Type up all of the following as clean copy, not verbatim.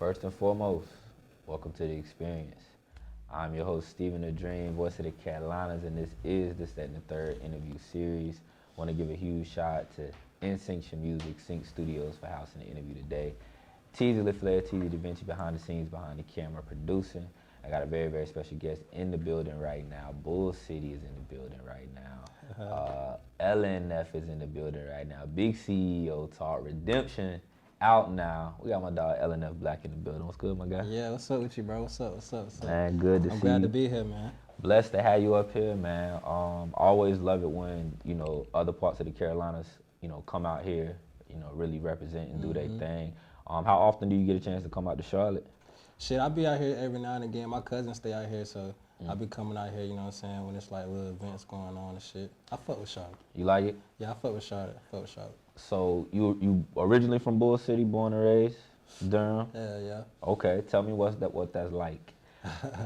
First and foremost, welcome to the experience. I'm your host, Stephen the Dream, voice of the Carolinas, and this is the Set and the Third interview series. Want to give a huge shout out to Insync Music, Sync Studios for hosting the interview today. Teasy LaFlair, Teasy Da Vinci behind the scenes, behind the camera, producing. I got a very, very special guest in the building right now. Bull City is in the building right now. LNF is in the building right now. Big CEO Talk, Redemption out now. We got my dog LNF Black in the building. What's good, my guy? Yeah, what's up with you, bro? What's up? Man, good to see you. I'm glad to be here, man. Blessed to have you up here, man. Always love it when, other parts of the Carolinas, come out here, really represent and do their thing. How often do you get a chance to come out to Charlotte? Shit, I be out here every now and again. My cousins stay out here, so I be coming out here, you know what I'm saying, when it's like little events going on and shit. I fuck with Charlotte. You like it? Yeah, I fuck with Charlotte. So you originally from Bull City, born and raised, Durham? Yeah. Okay, tell me what that's like.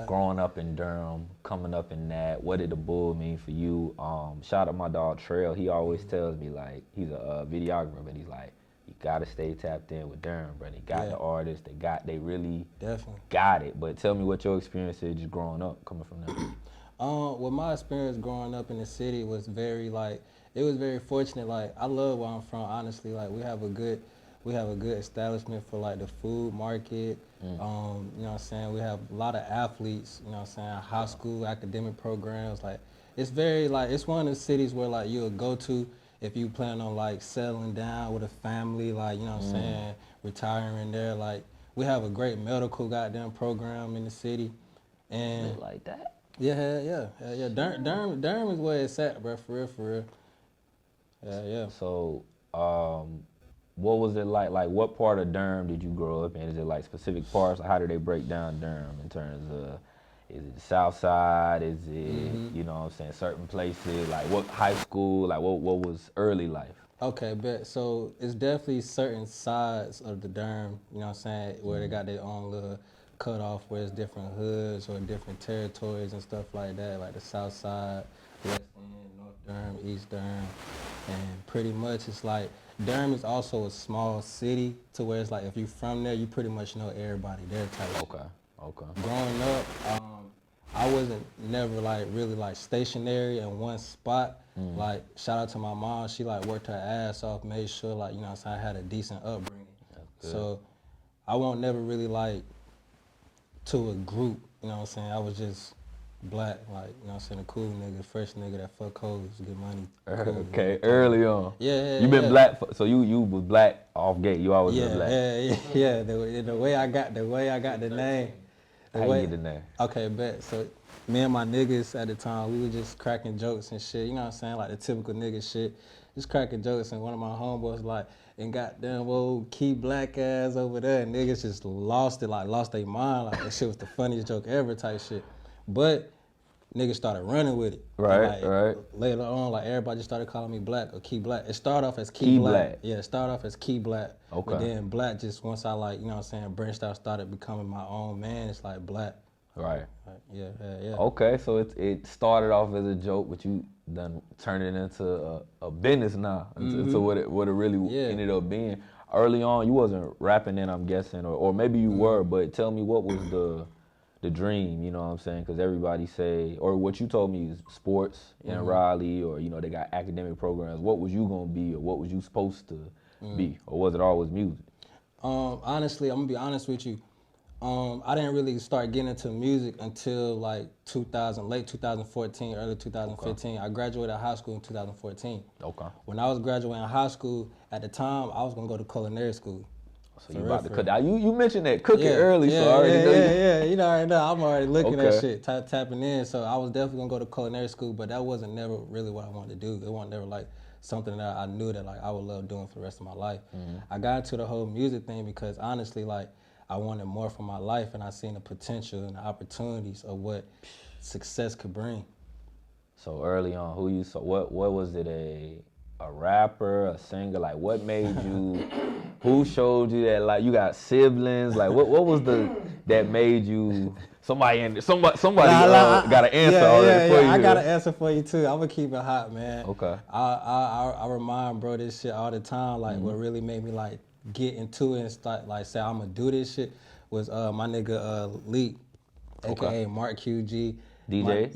Growing up in Durham, coming up in that, what did the Bull mean for you? Shout out my dog Trail. He always tells me, like, he's a videographer, but he's like, you gotta stay tapped in with Durham, bro. They got the artists, they really Definitely got it. But tell me what your experience is just growing up, coming from there. Well, my experience growing up in the city was very fortunate. Like, I love where I'm from, honestly. Like, we have a good establishment for like the food market. You know what I'm saying? We have a lot of athletes, you know what I'm saying, high school academic programs. Like, it's very it's one of the cities where like you'll go to if you plan on like settling down with a family, like, you know what I'm saying, retiring there. Like, we have a great medical goddamn program in the city. And like that? Yeah. Durham is where it's at, bro, for real. Yeah. So, what was it like? Like, what part of Durham did you grow up in? Is it like specific parts? Like, how do they break down Durham in terms of, is it the South Side? Is it, you know what I'm saying, certain places? Like, what high school? Like, what was early life? Okay, bet. So it's definitely certain sides of the Durham, you know what I'm saying, where they got their own little cutoff where it's different hoods or different territories and stuff like that, like the South Side, West End, North Durham, East Durham. And pretty much it's like, Durham is also a small city to where it's like, if you're from there, you pretty much know everybody there type. Okay. Growing up, I wasn't never like really like stationary in one spot. Like, shout out to my mom, she like worked her ass off, made sure like, you know what I'm saying, I had a decent upbringing. So I won't never really like to a group, you know what I'm saying, I was just black, like, you know what I'm saying, a cool nigga, fresh nigga that fuck hoes, get money. Cool, Okay, early on. Yeah. You been black, so you was black off gate. You always been black. Yeah. The way I got the name. How you get the name? Okay, bet. So me and my niggas at the time, we were just cracking jokes and shit. You know what I'm saying? Like the typical nigga shit. Just cracking jokes, and one of my homeboys like, and goddamn old key black ass over there, and niggas just lost it, like lost their mind. Like, that shit was the funniest joke ever type shit. But niggas started running with it. Right. Later on, like, everybody just started calling me Black or Key Black. It started off as Key Black. Yeah, it started off as Key Black. Okay. But then Black just, once I like, you know what I'm saying, branched out, started becoming my own man, it's like Black. Right. Like, yeah. Okay, so it started off as a joke, but you done turned it into a business now, into what it really ended up being. Early on, you wasn't rapping then, I'm guessing, or maybe you were, but tell me what was the dream, you know what I'm saying? Because everybody say, or what you told me is sports in Raleigh, or, they got academic programs. What was you gonna be, or what was you supposed to be, or was it always music? Honestly, I'm gonna be honest with you. I didn't really start getting into music until like late 2014, early 2015. Okay. I graduated high school in 2014. Okay. When I was graduating high school, at the time, I was gonna go to culinary school. So you about to cook. You mentioned that cooking early, so I already know you. Yeah, you know, right now I'm already looking at shit, tapping in. So I was definitely gonna go to culinary school, but that wasn't never really what I wanted to do. It wasn't never like something that I knew that like I would love doing for the rest of my life. I got into the whole music thing because honestly, like, I wanted more for my life, and I seen the potential and the opportunities of what success could bring. So early on, what was it, a rapper, a singer? Like, what made you, who showed you that, like, you got siblings? Like, what was that made you, somebody got an answer already for you? I got an answer for you too. I'm gonna keep it hot, man. Okay. I remind bro this shit all the time, like, what really made me like get into it and start like say I'm gonna do this shit was my nigga Leak, Okay. aka Mark QG. DJ?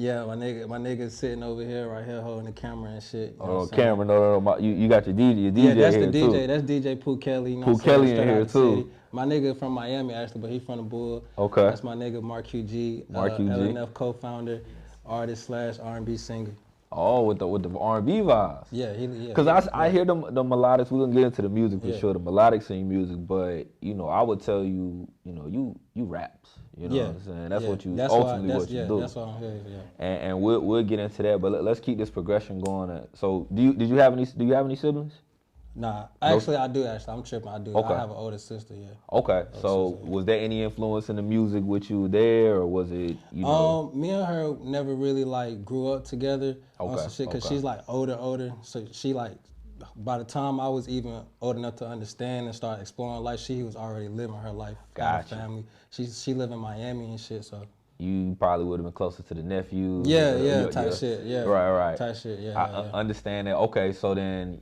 My nigga sitting over here, right here, holding the camera and shit. You know Oh, what I'm saying? camera, no. You got your DJ Yeah, that's here the DJ. too. That's DJ Pooh Kelly. You know Pooh what I'm saying? Kelly in Straight here out the too. city. My nigga from Miami actually, but he from the Bull. Okay. That's my nigga Mark QG. Mark QG. LNF co-founder, artist / R&B singer. Oh, with the R&B vibes. Yeah, yeah. Cause I hear the melodics. We're gonna get into the music for Yeah. sure. The melodic scene music, but you know, I would tell you, you know, you raps. You know what I'm saying? That's what you ultimately what you do. That's what I'm here. Yeah. And we'll get into that. But let's keep this progression going. So do you have any siblings? Nah, actually I do. Actually, I'm tripping. I do. Okay. I have an older sister. Yeah. Okay. So was there any influence in the music with you there, or was it you know? Me and her never really like grew up together on Okay, some shit because okay. she's like older. So she like, by the time I was even old enough to understand and start exploring life, she was already living her life. Got Gotcha. a family. She live in Miami and shit. So You probably would have been closer to the nephews. yeah, type shit. Yeah. Right. Type shit. Yeah. I understand that. Okay, so then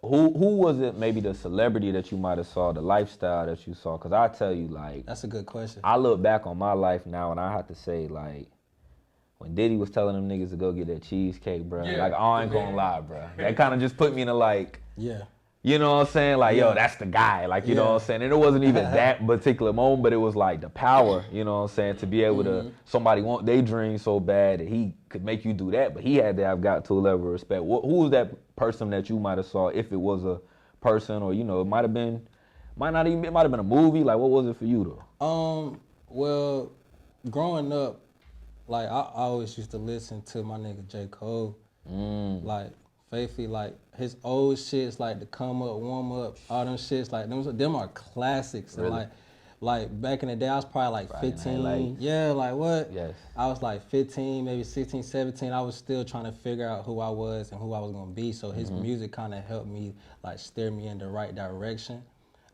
who was it? Maybe the celebrity that you might have saw, the lifestyle that you saw. Cause I tell you, like, That's a good question. I look back on my life now, and I have to say, like, when Diddy was telling them niggas to go get that cheesecake, bro. Yeah, like, I ain't gonna lie, bro. That kind of just put me in a like. Yeah. You know what I'm saying? Like, Yeah. yo, that's the guy. Like, you know Yeah. what I'm saying? And it wasn't even that particular moment, but it was like the power, you know what I'm saying? To be able to, somebody want their dream so bad that he could make you do that, but he had to have got to a level of respect. Who was that person that you might have saw, if it was a person, or, you know, it might have been a movie? Like, what was it for you though? Well, growing up, like I always used to listen to my nigga J. Cole. Like faithfully, like his old shits, like the Come Up, Warm Up, all them shits, like them are classics. Really? And like back in the day, I was probably like Friday Night 15. Lights. Yeah, like what? Yes. I was like 15, maybe 16, 17. I was still trying to figure out who I was and who I was gonna be. So his music kind of helped me, like steer me in the right direction.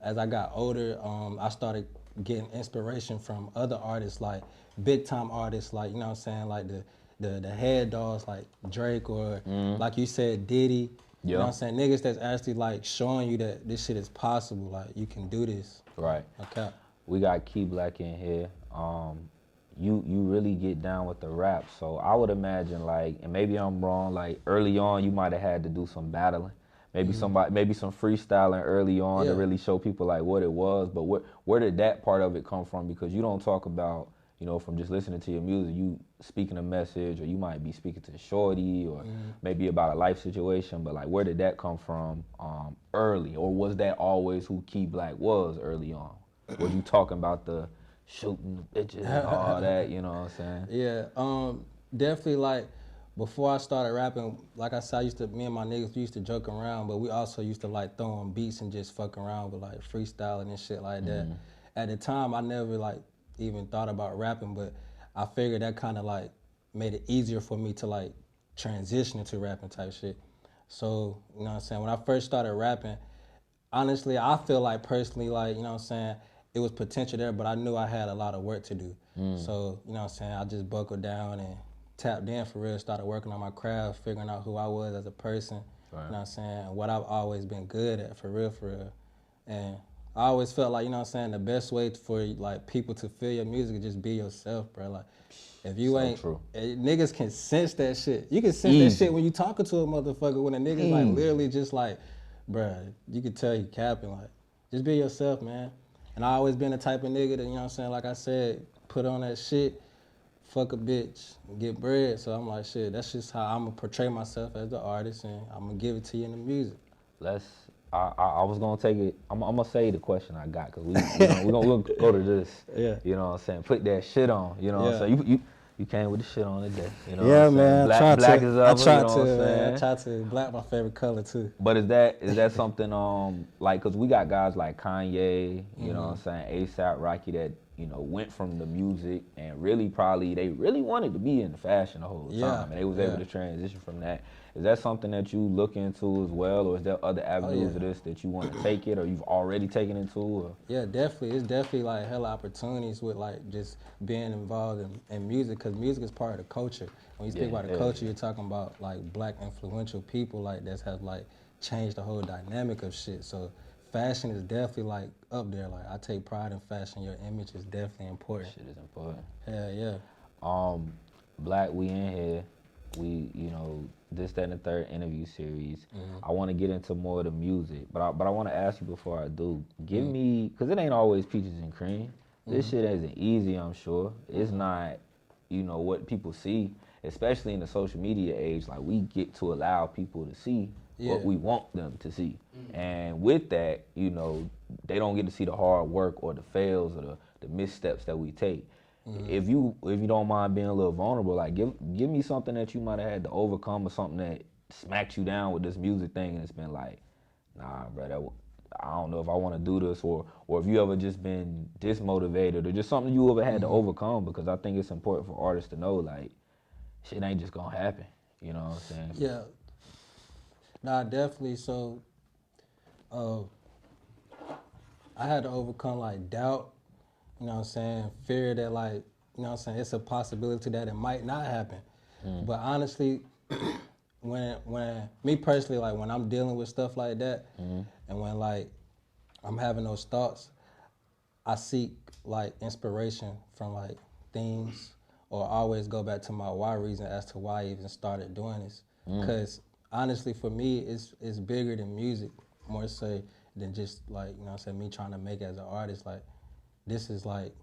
As I got older, I started getting inspiration from other artists, like big time artists, like, you know what I'm saying, like the head dogs, like Drake, or like you said, Diddy. You know what I'm saying? Niggas that's actually like showing you that this shit is possible, like you can do this. Right. Okay. We got Key Black in here. You really get down with the rap, so I would imagine, like, and maybe I'm wrong, like early on you might have had to do some battling, maybe some freestyling early on to Yeah. really show people like what it was. But where did that part of it come from? Because you don't talk about, you know, from just listening to your music, you speaking a message, or you might be speaking to shorty, or maybe about a life situation. But like, where did that come from early, or was that always who Key Black was early on? Was you talking about the shooting the bitches and all that, you know what I'm saying? Yeah, definitely, like, before I started rapping, like I said, me and my niggas used to joke around, but we also used to like throw on beats and just fuck around with like freestyling and shit like that. At the time, I never like even thought about rapping, but I figured that kind of like made it easier for me to like transition into rapping type shit. So, you know what I'm saying, when I first started rapping, honestly, I feel like personally, like, you know what I'm saying, it was potential there, but I knew I had a lot of work to do. So, you know what I'm saying, I just buckled down and tapped in for real, started working on my craft, figuring out who I was as a person, Right. you know what I'm saying, what I've always been good at, for real. And I always felt like, you know what I'm saying, the best way for like people to feel your music is just be yourself, bro. Like, if you So ain't, true. Niggas can sense that shit. You can sense Easy. that shit when you talking to a motherfucker, when a nigga's like literally just like, bruh, you can tell he capping, like, just be yourself, man. And I always been the type of nigga that, you know what I'm saying, like I said, put on that shit, fuck a bitch, and get bread. So I'm like, shit, that's just how I'm gonna portray myself as the artist, and I'm gonna give it to you in the music. I was gonna take it. I'm gonna say the question I got, because we're gonna go to this. Yeah. You know what I'm saying? Put that shit on. You know what I'm Yeah. saying? You came with the shit on today. You know Yeah, what I'm saying? man. Black is up. I try you know what I'm to, man. saying? I try to. Black my favorite color too. But is that something like, because we got guys like Kanye, you know what I'm saying, ASAP Rocky, that, you know, went from the music and really they really wanted to be in the fashion the whole Yeah, time, and they was able to transition from that. Is that something that you look into as well, or is there other avenues of this that you want to take it, or you've already taken into? Or? Yeah, definitely. It's definitely like hella opportunities with like just being involved in music, because music is part of the culture. When you speak about the culture, you're talking about like black influential people like that have like changed the whole dynamic of shit. So fashion is definitely like up there. Like I take pride in fashion. Your image is definitely important. Shit is important. Yeah. Black, we in here. We, this, that, and the third interview series. I want to get into more of the music, but I want to ask you before I do. Give me, because it ain't always peaches and cream. This shit isn't easy, I'm sure. It's not, what people see, especially in the social media age. Like, we get to allow people to see what we want them to see. And with that, they don't get to see the hard work or the fails or the missteps that we take. If you don't mind being a little vulnerable, like give me something that you might have had to overcome or something that smacked you down with this music thing and it's been like, nah, bro, I don't know if I want to do this, or if you ever just been dismotivated or just something you ever had to overcome, because I think it's important for artists to know, like, shit ain't just gonna happen. You know what I'm saying? Yeah. Nah, definitely. So, I had to overcome like doubt. You know what I'm saying? Fear that like, you know what I'm saying, it's a possibility that it might not happen. But honestly, when me personally, like when I'm dealing with stuff like that, and when like I'm having those thoughts, I seek like inspiration from like things, or always go back to my why reason as to why I even started doing this. Because honestly, for me, it's bigger than music, more so than just like, you know what I'm saying, me trying to make it as an artist. Like, this is like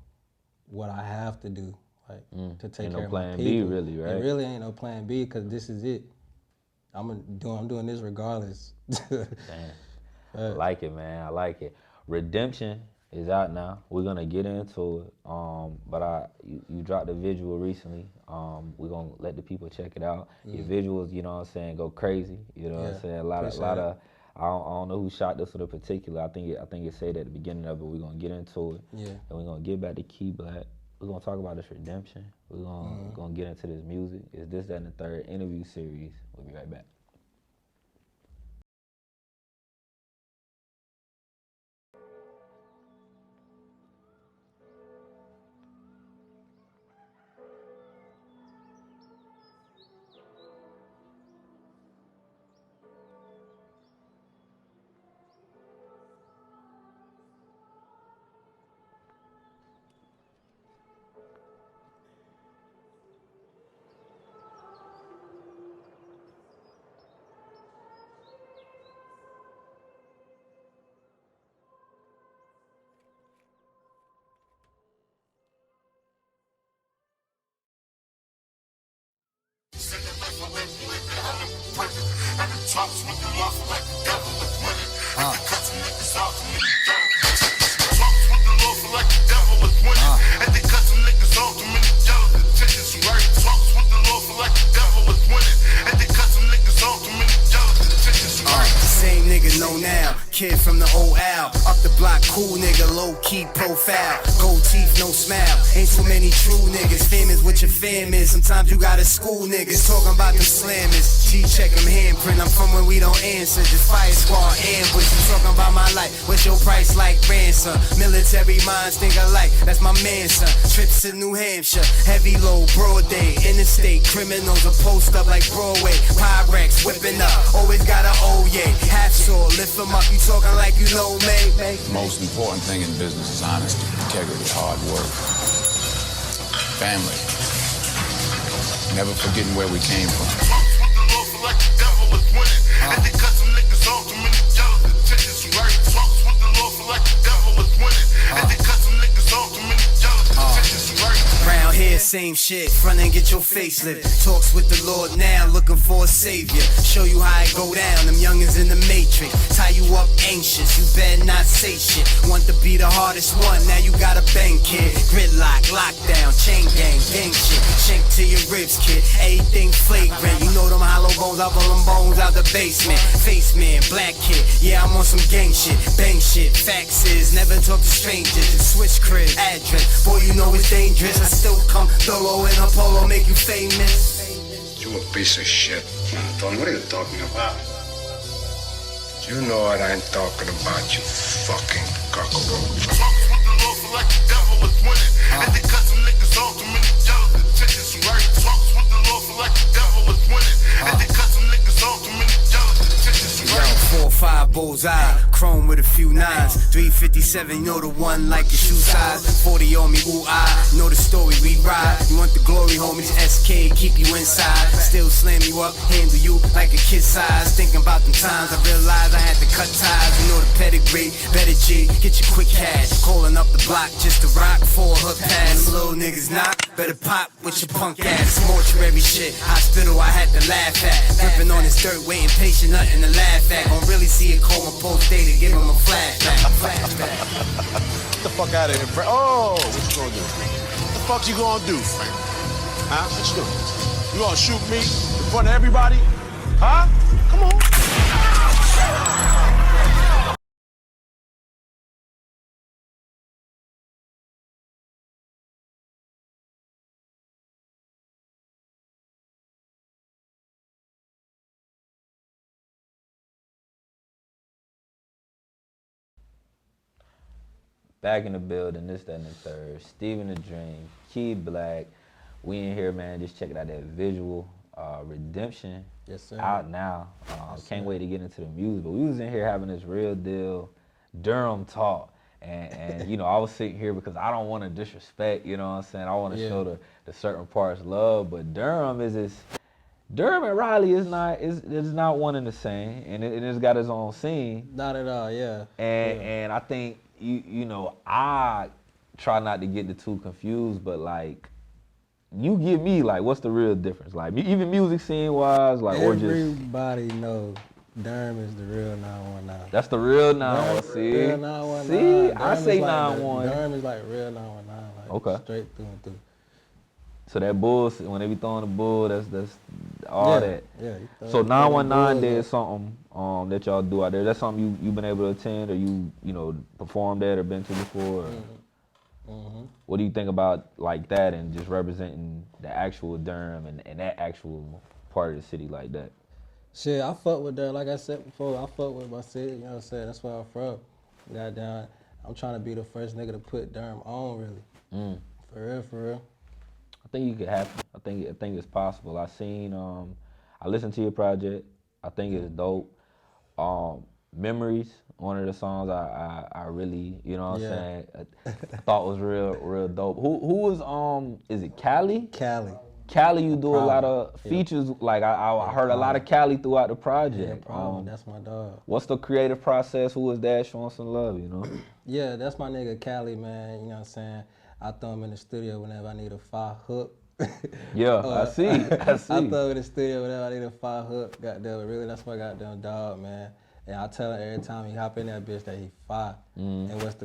what I have to do, like to take care of my people. Ain't no plan B, really, right? It really ain't no plan B, because this is it. I'm doing this regardless. Damn. I like it, man. I like it. Redemption is out now. We're gonna get into it. But you dropped a visual recently. We're gonna let the people check it out. Your visuals, you know what I'm saying, go crazy. You know what I'm saying? A lot of I don't know who shot this one in particular. I think it said at the beginning of it. We're gonna get into it. Yeah. And we're gonna get back to Key Black. We're gonna talk about this redemption. We're gonna get into this music. It's this, that, and the third interview series. We'll be right back. Kid from the old Al, up the block, cool nigga, low-key profile. Gold teeth, no smile, ain't too many true niggas. Famous what your fam is, sometimes you gotta school niggas. Talking about them slammers, G-check them handprint. I'm from where we don't answer, just fire squad ambush. You talking about my life, what's your price like ransom? Military minds think alike, that's my man son. Trips to New Hampshire, heavy load, broad day. Interstate criminals are post up like Broadway. Pyrex whipping up, always got an oh yeah. Half sword, lift them up, you talking like you know me. Most important thing in business is honesty, integrity, hard work, family. Never forgetting where we came from. Round here, same shit. Front and get your facelift. Talks with the Lord now, looking for a savior. Show you how it go down. Them youngins in the matrix. Tie you up anxious. You better not say shit. Want to be the hardest one. Now you got a bang kid. Gridlock, lockdown, chain gang, gang shit. Shank to your ribs, kid. Everything flagrant. You know them hollow bones. I pull them bones out the basement. Face man, black kid. Yeah, I'm on some gang shit. Bang shit. Faxes. Never talk to strangers. Switch crib, address. Boy, you know it's dangerous. I still come dolo in a polo, make you famous. You a piece of shit. Anton, what are you talking about? You know what I'm talking about, you fucking cockroach. Talks with the Lord for like the devil was winning. And they cut some niggas off too many jealous attentions, right? Talks with the Lord for like the devil was winning. And they cut some niggas off too many jealous attentions, right? 4-5 bullseye. Chrome with a few nines. 357, you know the one like your shoe size. 40 on me, ooh, you know the story, we ride. You want the glory, homies, SK, keep you inside. Still slam you up, handle you like a kid size. Thinking about them times I realized I had to cut ties. You know the pedigree, better G, get your quick cash. Calling up the block just to rock for her pass. Little niggas knock, better pop with your punk ass. Mortuary shit, hospital I had to laugh at. Gripping on his dirt, waiting patient, nothing to laugh at. Gon' really see a coma post day to give him a flashback. Get the fuck out of here, Frank. Oh, what you gonna do? What the fuck you gonna do, Frank? Huh? What you doing? You gonna shoot me in front of everybody? Huh? Come on. Back in the building, this, that, and the third. Steven the Dream, Key Black. We in here, man. Just checking out that visual. Redemption. Yes, sir. Out now. Can't wait to get into the music. But we was in here having this real deal Durham talk. And you know, I was sitting here because I don't want to disrespect, you know what I'm saying? I want to show the certain parts love. But Durham Durham and Raleigh is not one and the same. And it's got its own scene. Not at all, yeah. And I think you know, I try not to get the two confused, but like, you give me like, what's the real difference? Like, even music scene wise, like, or just everybody knows Durham is the real 919. that's the real 911. See, Real 919. see, Durham I is say like 911. Durham is like real 919. Like Okay. Straight through and through. So that bull, when they be throwing the bull, that's all that. Yeah. So 919 did something that y'all do out there. That's something you've been able to attend, or you know performed at or been to before. Or what do you think about like that and just representing the actual Durham and that actual part of the city like that? Shit, I fuck with Durham. Like I said before, I fuck with my city. You know what I'm saying? That's where I'm from. Goddamn, I'm trying to be the first nigga to put Durham on, really. For real. I think you could happen. I think it's possible. I listened to your project. I think it's dope. Memories, one of the songs I really, you know what I'm saying, I thought was real dope. Who was is it Cali? Cali, you do a lot of features. Like I heard a lot of Cali throughout the project. That's my dog. What's the creative process? Who was that showing some love, you know? Yeah, that's my nigga Cali, man. You know what I'm saying? I throw him in the studio whenever I need a fire hook. Yeah, I see. I throw him in the studio whenever I need a fire hook. Goddamn, really, that's my goddamn dog, man. And I tell him every time he hop in that bitch that he fire. And what's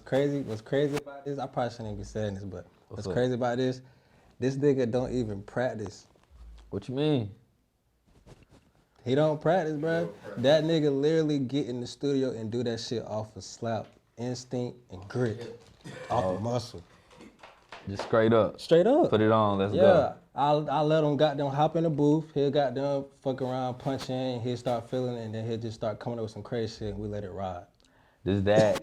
crazy about this? I probably shouldn't even be saying this, but what's crazy about this? This nigga don't even practice. What you mean? He don't practice, bro. That nigga literally get in the studio and do that shit off of slap, instinct, and grit. Off of muscle. Just straight up. Straight up. Put it on, let's go. I let him goddamn hop in the booth. He'll goddamn fuck around, punch in, he'll start feeling it, and then he'll just start coming up with some crazy shit and we let it ride. Does that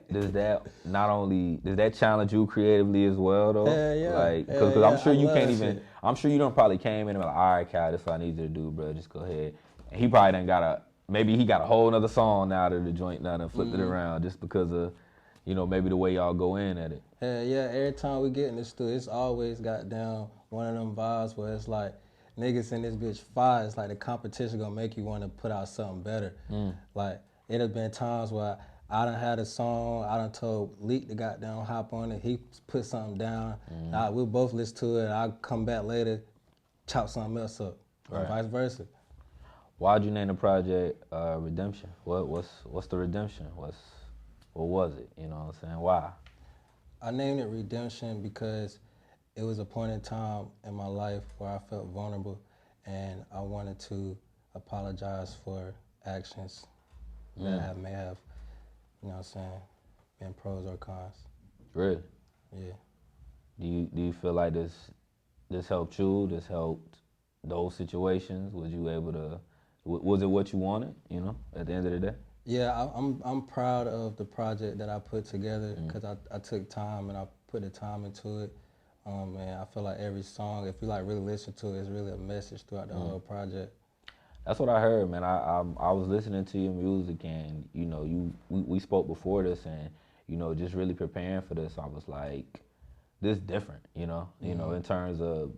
challenge you creatively as well though? Hell yeah. Like, cause I'm sure you can't even, shit. I'm sure you don't probably came in and like, all right, Cal, this is what I need you to do, bro, just go ahead. And he probably done maybe he got a whole nother song now to the joint now and flipped it around just because of, you know, maybe the way y'all go in at it. Yeah, every time we get in the studio, it's always got down one of them vibes where it's like, niggas in this bitch fire. It's like the competition gonna make you wanna put out something better. Like, it has been times where I done had a song, I done told Leak to goddamn hop on it, he put something down, we'll both listen to it, I'll come back later, chop something else up, or vice versa. Why'd you name the project Redemption? What's the redemption? What was it? You know what I'm saying? Why? I named it Redemption because it was a point in time in my life where I felt vulnerable and I wanted to apologize for actions that may have, you know what I'm saying, been pros or cons. Really? Yeah. Do you feel like this helped you? This helped those situations? Was you able to, was it what you wanted, you know, at the end of the day? Yeah, I'm proud of the project that I put together because I took time and I put the time into it. And I feel like every song, if you like really listen to it, it's really a message throughout the whole project. That's what I heard, man. I was listening to your music, and you know, we spoke before this, and you know, just really preparing for this. I was like, this different, you know, in terms of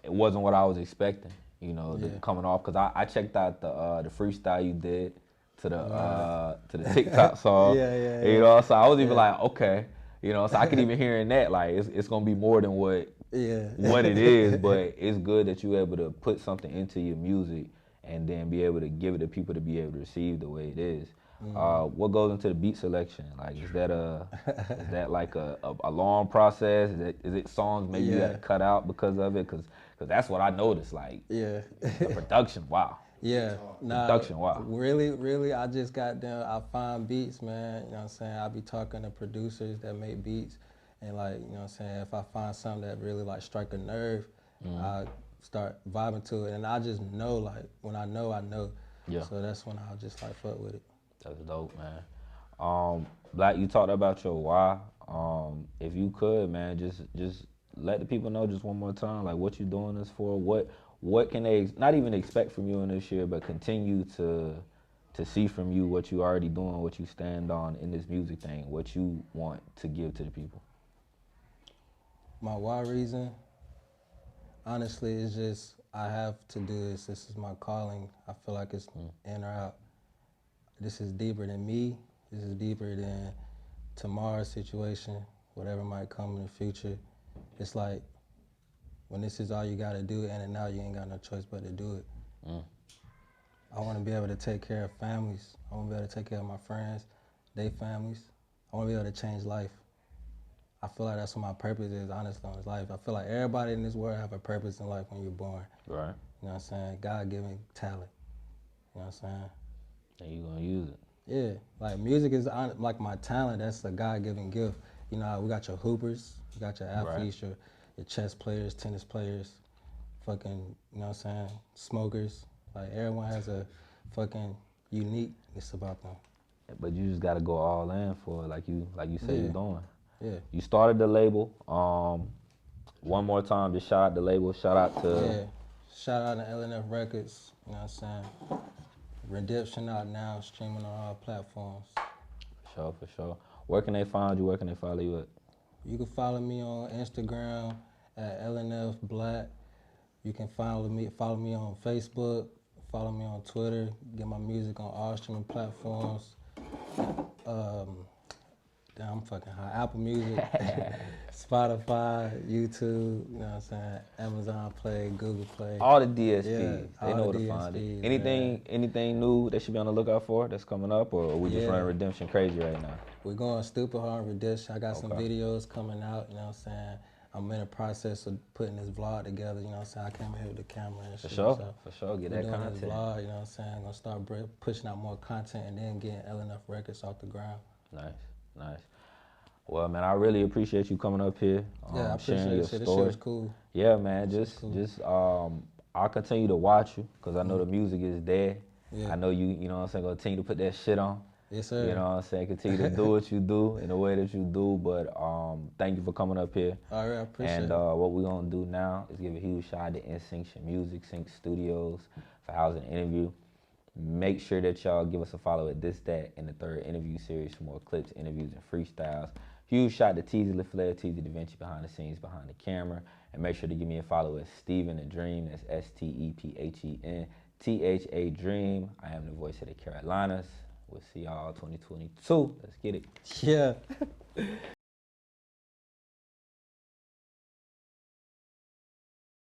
it wasn't what I was expecting, you know, coming off, because I checked out the freestyle you did to the TikTok song, Yeah. you know, so I was even like, okay, you know, so I could even hear in that like it's gonna be more than what it is, but it's good that you're able to put something into your music and then be able to give it to people to be able to receive the way it is. What goes into the beat selection? Like, is that like a long process? Is it songs maybe you had to cut out because of it? Because that's what I noticed. Like, the production, wow. Yeah, Production, wow. Really, I just got down. I find beats, man. You know what I'm saying? I be talking to producers that make beats, and like, you know what I'm saying? If I find something that really like strike a nerve, I start vibing to it, and I just know, like, when I know, I know. Yeah. So that's when I'll just like fuck with it. That's dope, man. Black, you talked about your why. If you could, man, just let the people know just one more time, like, what you doing this for. What can they not even expect from you in this year, but continue to see from you what you already doing, what you stand on in this music thing, what you want to give to the people. My why reason, honestly, is just I have to do this. This is my calling. I feel like it's in or out. This is deeper than me. This is deeper than tomorrow's situation, whatever might come in the future. It's like, when this is all you gotta do, and now you ain't got no choice but to do it. I wanna be able to take care of families. I wanna be able to take care of my friends, their families. I wanna be able to change life. I feel like that's what my purpose is, honestly, on this life. I feel like everybody in this world have a purpose in life when you're born. Right. You know what I'm saying? God-given talent. You know what I'm saying? And you gonna use it. Yeah, like music is like my talent. That's a God-given gift. You know, we got your hoopers, you got your athletes, your chess players, tennis players, fucking, you know what I'm saying, smokers. Like, everyone has a fucking uniqueness about them. But you just gotta go all in for it, like you say you're doing. Yeah. You started the label. One more time, just shout out the label. Shout out to. Yeah. Shout out to LNF Records. You know what I'm saying? Redemption out now, streaming on all platforms. For sure. Where can they find you? Where can they follow you at? You can follow me on Instagram at LNF Black. You can follow me on Facebook. Follow me on Twitter. Get my music on all streaming platforms. Damn, I'm fucking high. Apple Music, Spotify, YouTube, you know what I'm saying? Amazon Play, Google Play. All the DSPs. Yeah, They all know where the to find it. DSPs, Anything new they should be on the lookout for that's coming up, or we just Yeah. running Redemption crazy right now? We're going stupid hard on Redemption. I got some Okay. videos coming out, you know what I'm saying? I'm in the process of putting this vlog together, you know what I'm saying? I came here with the camera and shit. For sure. So For sure. Get we're that doing content. this vlog, you know what I'm saying? I'm gonna start pushing out more content and then getting LNF Records off the ground. Nice. Well, man, I really appreciate you coming up here, Yeah, I sharing appreciate your it. This shit story. was cool. Yeah, man. cool. I'll continue to watch you because I know the music is there. Yeah. I know you know what I'm saying, continue to put that shit on. Yes, sir. You know what I'm saying? Continue to do what you do in the way that you do. But thank you for coming up here. All right, I appreciate And it. what we're going to do now is give a huge shout out to Instinction Music, Sync Studios for housing the interview. Make sure that y'all give us a follow at This, That, in the third interview series for more clips, interviews, and freestyles. Huge shout out to Teezy LaFleur, Teezy DaVinci behind the scenes, behind the camera. And make sure to give me a follow at Stephen the Dream. That's STEPHEN Dream. I am the voice of the Carolinas. We'll see y'all 2022. Let's get it. Yeah.